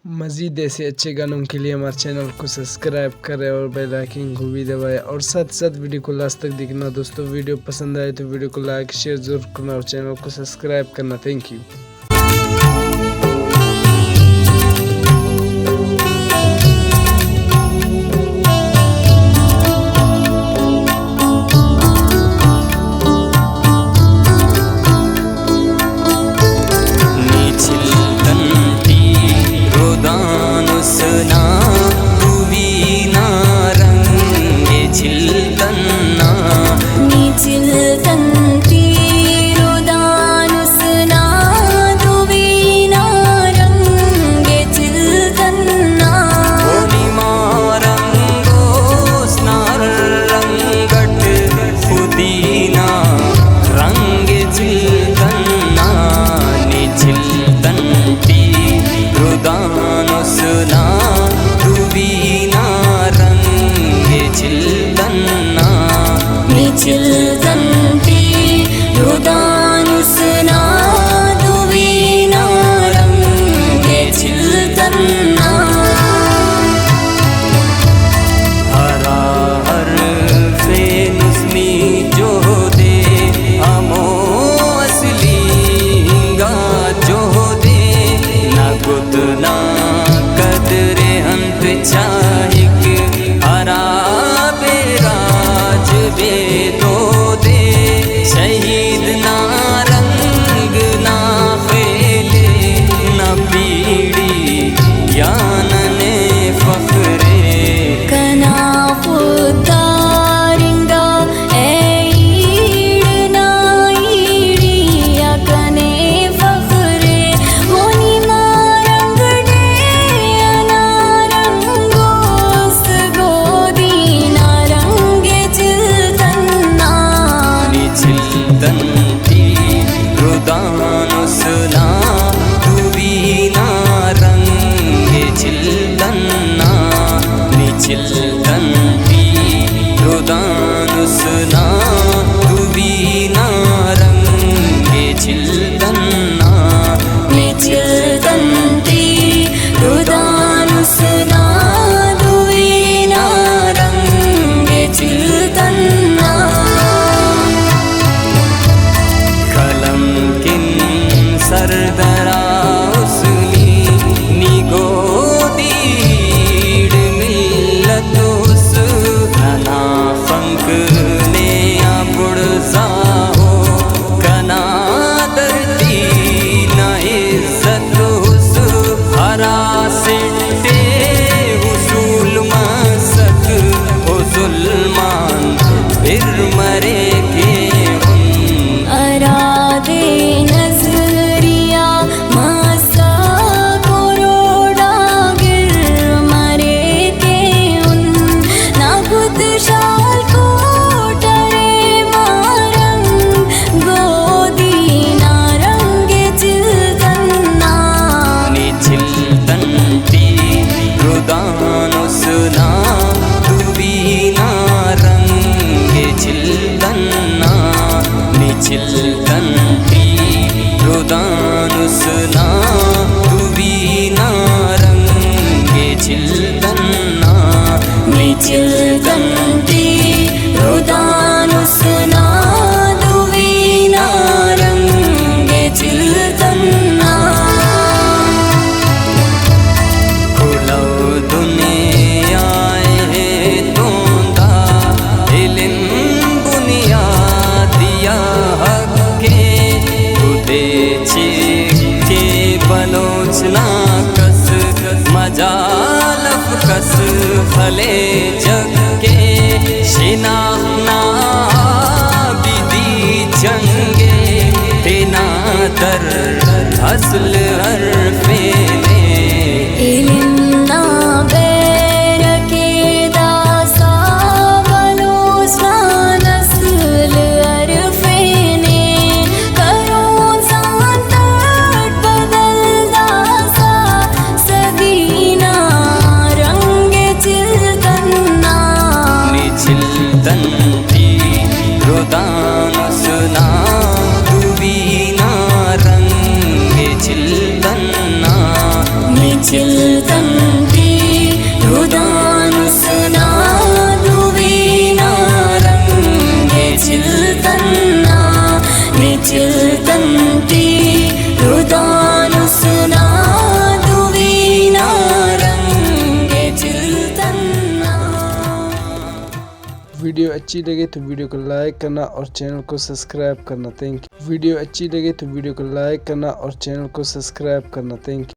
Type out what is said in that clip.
मज़ीद ऐसे अच्छे गानों के लिए हमारे चैनल को सब्सक्राइब करें और बेल आइकन को भी दबाएं और साथ साथ वीडियो को लास्ट तक देखना। दोस्तों वीडियो पसंद आए तो वीडियो को लाइक शेयर जरूर करना और चैनल को सब्सक्राइब करना। Thank you. भले जग के शिनाना विधि जंगे तेना दर असल हर फेले रुदान सुना दुवीना रंगे चिल्तन चिल्तन्ति हृदानुसुनादुवीणारङ्गे चिल्तन्ना निचिल्तन्ति हृदानुसुनादुवीणारङ्गे चिल्तन्ना। वीडियो अच्छी लगे तो वीडियो को लाइक करना और चैनल को सब्सक्राइब करना। Thank you. वीडियो अच्छी लगे तो वीडियो को लाइक करना और चैनल को सब्सक्राइब करना। Thank you.